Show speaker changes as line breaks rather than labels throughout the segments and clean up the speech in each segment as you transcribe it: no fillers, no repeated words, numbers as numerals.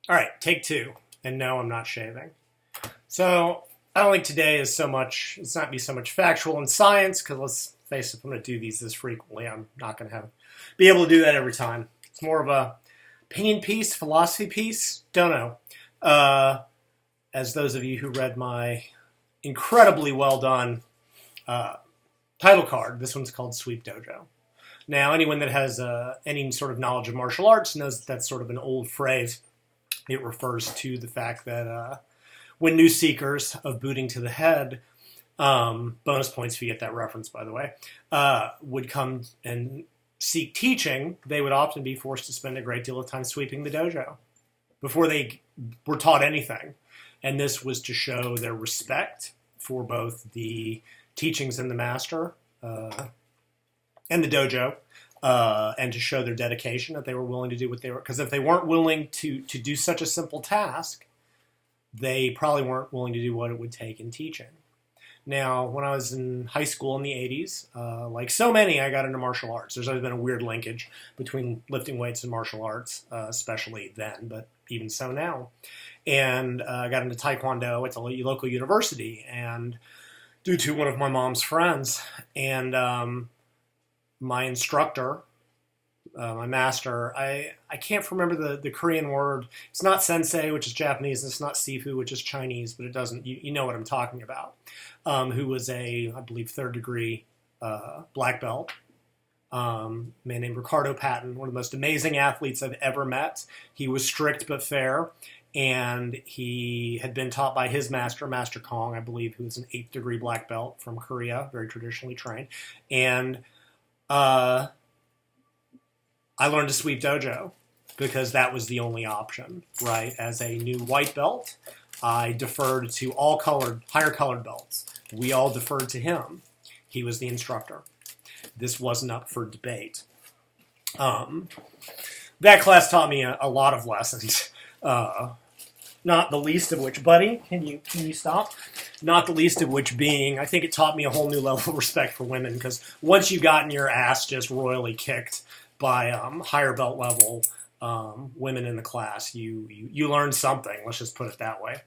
All right, take two. And no, I'm not shaving. So I don't think today is so much, it's not be so much factual and science, because let's face it, if I'm going to do these this frequently, I'm not going to be able to do that every time. It's more of a opinion piece, philosophy piece. Don't know. As those of you who read my incredibly well done uh, title card, this one's called Sweep Dojo. Now, anyone that has any sort of knowledge of martial arts knows that that's sort of an old phrase. It refers to the fact that when new seekers of booting to the head, bonus points if you get that reference, by the way, would come and seek teaching, they would often be forced to spend a great deal of time sweeping the dojo before they were taught anything. And this was to show their respect for both the teachings and the master and the dojo, and to show their dedication that they were willing to do what they were. Because if they weren't willing to do such a simple task, they probably weren't willing to do what it would take in teaching. Now, when I was in high school in the 80s, like so many, I got into martial arts. There's always been a weird linkage between lifting weights and martial arts, especially then, but even so now. And I got into Taekwondo at the local university, and due to one of my mom's friends. And my instructor, my master, I can't remember the Korean word. It's not sensei, which is Japanese, and it's not sifu, which is Chinese, but it doesn't, you know what I'm talking about, who was I believe, third degree black belt. Man named Ricardo Patton, one of the most amazing athletes I've ever met. He was strict but fair, and he had been taught by his master, Master Kong, I believe, who was an 8th degree black belt from Korea, very traditionally trained. And I learned to sweep dojo because that was the only option, right? As a new white belt, I deferred to all higher colored belts. We all deferred to him. He was the instructor. This wasn't up for debate. That class taught me a lot of lessons. Not the least of which, buddy, can you stop? Not the least of which being, I think it taught me a whole new level of respect for women, because once you've gotten your ass just royally kicked by higher belt level women in the class, you learn something. Let's just put it that way.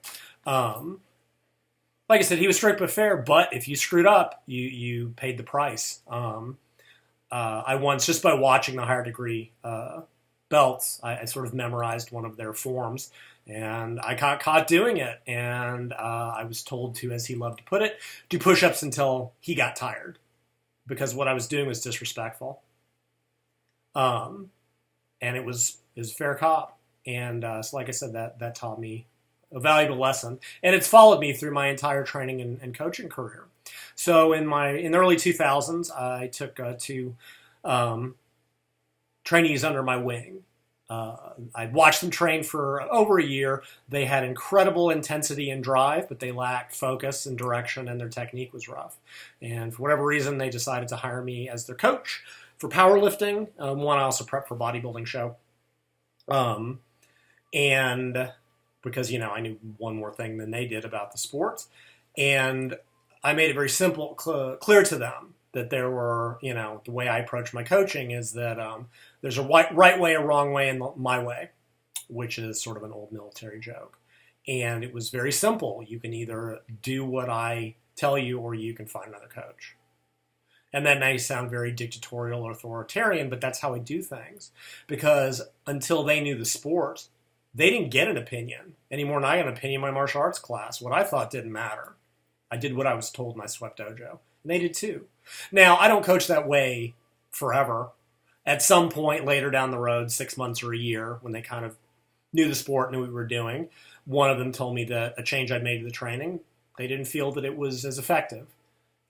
Like I said, he was strict but fair, but if you screwed up, you paid the price. I once, just by watching the higher degree belts, I sort of memorized one of their forms, and I got caught doing it, and I was told to, as he loved to put it, do push-ups until he got tired, because what I was doing was disrespectful. And it was fair cop, and so like I said, that taught me a valuable lesson, and it's followed me through my entire training and coaching career. So in the early 2000s, I took two trainees under my wing. I'd watched them train for over a year. They had incredible intensity and drive, but they lacked focus and direction, and their technique was rough. And for whatever reason, they decided to hire me as their coach for powerlifting. One, I also prepped for a bodybuilding show. And because, I knew one more thing than they did about the sport. And I made it very simple, clear to them that there were, the way I approach my coaching is that there's a right way, a wrong way, and my way, which is sort of an old military joke. And it was very simple. You can either do what I tell you, or you can find another coach. And that may sound very dictatorial or authoritarian, but that's how I do things. Because until they knew the sport, they didn't get an opinion any more than I got an opinion in my martial arts class. What I thought didn't matter. I did what I was told in my Swept Dojo. And they did too. Now, I don't coach that way forever. At some point later down the road, 6 months or a year, when they kind of knew the sport, knew what we were doing, one of them told me that a change I'd made to the training, they didn't feel that it was as effective.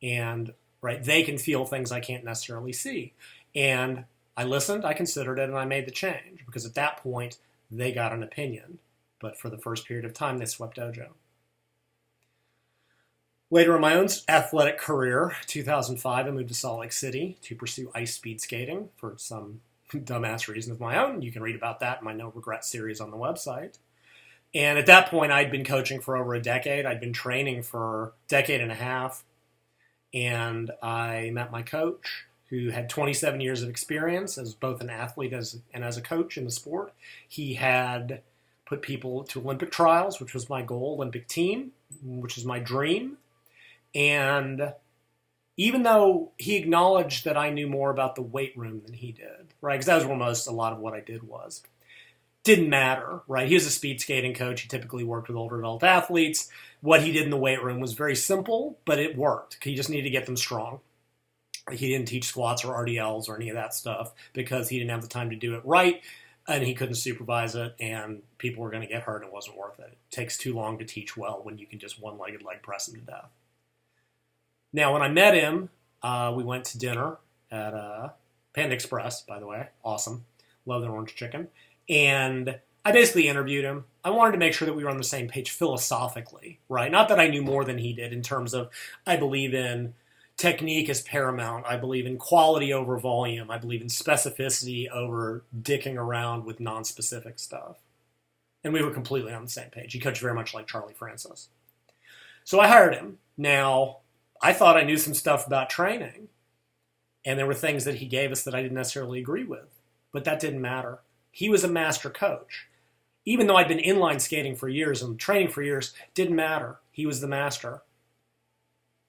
And right, they can feel things I can't necessarily see. And I listened, I considered it, and I made the change. Because at that point, they got an opinion. But for the first period of time, they swept dojo. Later in my own athletic career, 2005, I moved to Salt Lake City to pursue ice speed skating for some dumbass reason of my own. You can read about that in my No Regret series on the website. And at that point, I'd been coaching for over a decade. I'd been training for a decade and a half. And I met my coach, who had 27 years of experience as both an athlete and as a coach in the sport. He had put people to Olympic trials, which was my goal, Olympic team, which is my dream. And even though he acknowledged that I knew more about the weight room than he did, right? Because that was where a lot of what I did was. Didn't matter, right? He was a speed skating coach. He typically worked with older adult athletes. What he did in the weight room was very simple, but it worked. He just needed to get them strong. He didn't teach squats or RDLs or any of that stuff because he didn't have the time to do it right, and he couldn't supervise it, and people were going to get hurt, and it wasn't worth it. It takes too long to teach well when you can just one-legged leg press them to death. Now, when I met him, we went to dinner at Panda Express, by the way. Awesome. Love their orange chicken. And I basically interviewed him. I wanted to make sure that we were on the same page philosophically, right? Not that I knew more than he did in terms of I believe in technique is paramount. I believe in quality over volume. I believe in specificity over dicking around with non-specific stuff. And we were completely on the same page. He coached very much like Charlie Francis. So I hired him. Now, I thought I knew some stuff about training. And there were things that he gave us that I didn't necessarily agree with. But that didn't matter. He was a master coach. Even though I'd been inline skating for years and training for years, didn't matter. He was the master.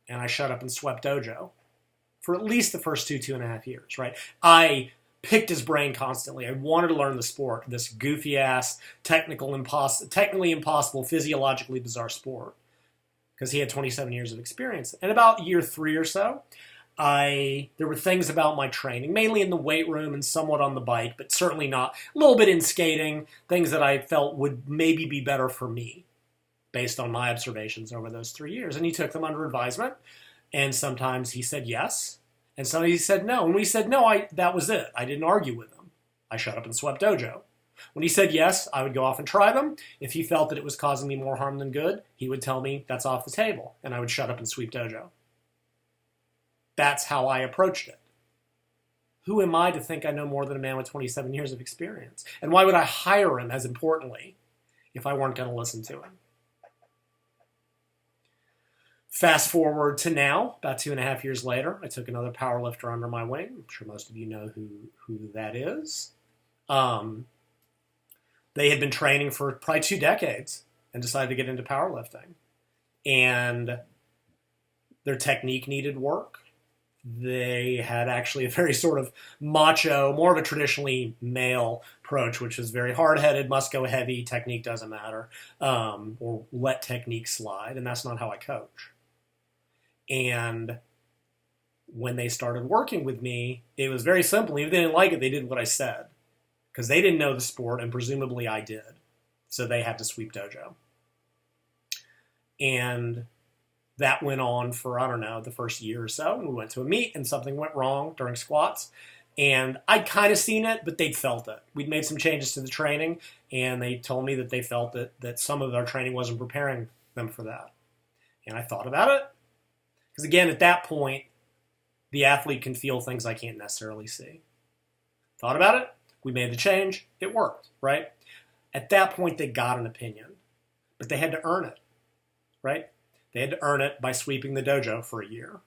And I shut up and swept dojo for at least the first 2.5 years, right? I picked his brain constantly. I wanted to learn the sport, this goofy-ass, technically impossible, physiologically bizarre sport, because he had 27 years of experience. And about year 3 or so, there were things about my training, mainly in the weight room and somewhat on the bike, but certainly not, a little bit in skating, things that I felt would maybe be better for me based on my observations over those 3 years. And he took them under advisement, and sometimes he said yes, and sometimes he said no. And when he said no, that was it. I didn't argue with him. I shut up and swept dojo. When he said yes, I would go off and try them. If he felt that it was causing me more harm than good, he would tell me that's off the table, and I would shut up and sweep dojo. That's how I approached it. Who am I to think I know more than a man with 27 years of experience? And why would I hire him, as importantly, if I weren't going to listen to him? Fast forward to now, about 2.5 years later, I took another powerlifter under my wing. I'm sure most of you know who that is. They had been training for probably 2 decades and decided to get into powerlifting. And their technique needed work. They had actually a very sort of macho, more of a traditionally male approach, which is very hard-headed, must go heavy, technique doesn't matter, or let technique slide, and that's not how I coach. And when they started working with me, it was very simple. If they didn't like it, they did what I said, because they didn't know the sport, and presumably I did. So they had to sweep dojo. And that went on for, I don't know, the first year or so. And we went to a meet and something went wrong during squats. And I'd kind of seen it, but they'd felt it. We'd made some changes to the training, and they told me that they felt that some of our training wasn't preparing them for that. And I thought about it. Because again, at that point, the athlete can feel things I can't necessarily see. Thought about it. We made the change. It worked, right? At that point, they got an opinion. But they had to earn it, right? They had to earn it by sweeping the dojo for a year.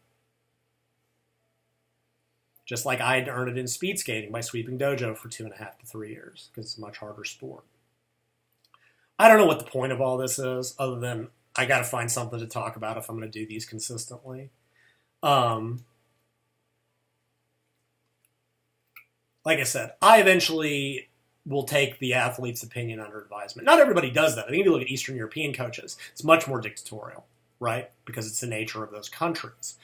Just like I had to earn it in speed skating by sweeping dojo for 2.5 to 3 years, because it's a much harder sport. I don't know what the point of all this is, other than I got to find something to talk about if I'm going to do these consistently. Like I said, I eventually will take the athlete's opinion under advisement. Not everybody does that. I think if you look at Eastern European coaches, it's much more dictatorial, right? Because it's the nature of those countries.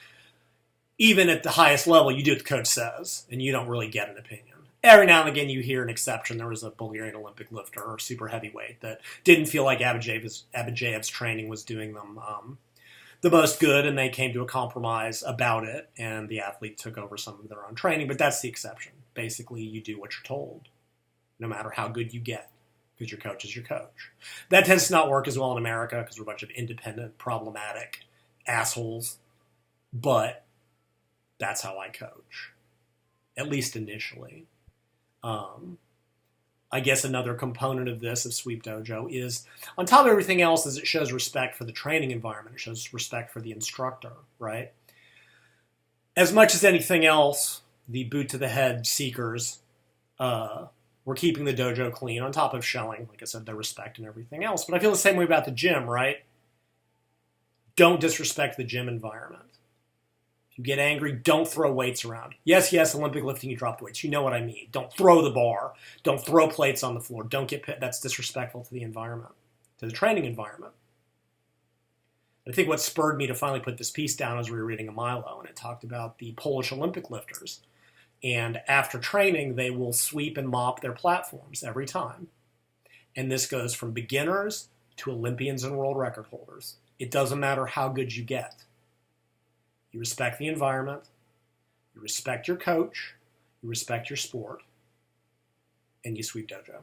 Even at the highest level, you do what the coach says, and you don't really get an opinion. Every now and again, you hear an exception. There was a Bulgarian Olympic lifter or super heavyweight that didn't feel like Abadjeyev's training was doing them the most good, and they came to a compromise about it, and the athlete took over some of their own training, but that's the exception. Basically, you do what you're told, no matter how good you get, because your coach is your coach. That tends to not work as well in America, because we're a bunch of independent, problematic assholes, but that's how I coach, at least initially. I guess another component of this, of Sweep Dojo, is, on top of everything else, is it shows respect for the training environment. It shows respect for the instructor, right? As much as anything else, the boot-to-the-head seekers We're keeping the dojo clean on top of showing, like I said, their respect and everything else. But I feel the same way about the gym, right? Don't disrespect the gym environment. If you get angry, don't throw weights around. Yes, Olympic lifting, you dropped weights. You know what I mean. Don't throw the bar. Don't throw plates on the floor. Don't get pit. That's disrespectful to the environment, to the training environment. I think what spurred me to finally put this piece down was we were reading a Milo, and it talked about the Polish Olympic lifters. And after training, they will sweep and mop their platforms every time. And this goes from beginners to Olympians and world record holders. It doesn't matter how good you get. You respect the environment, you respect your coach, you respect your sport, and you sweep dojo.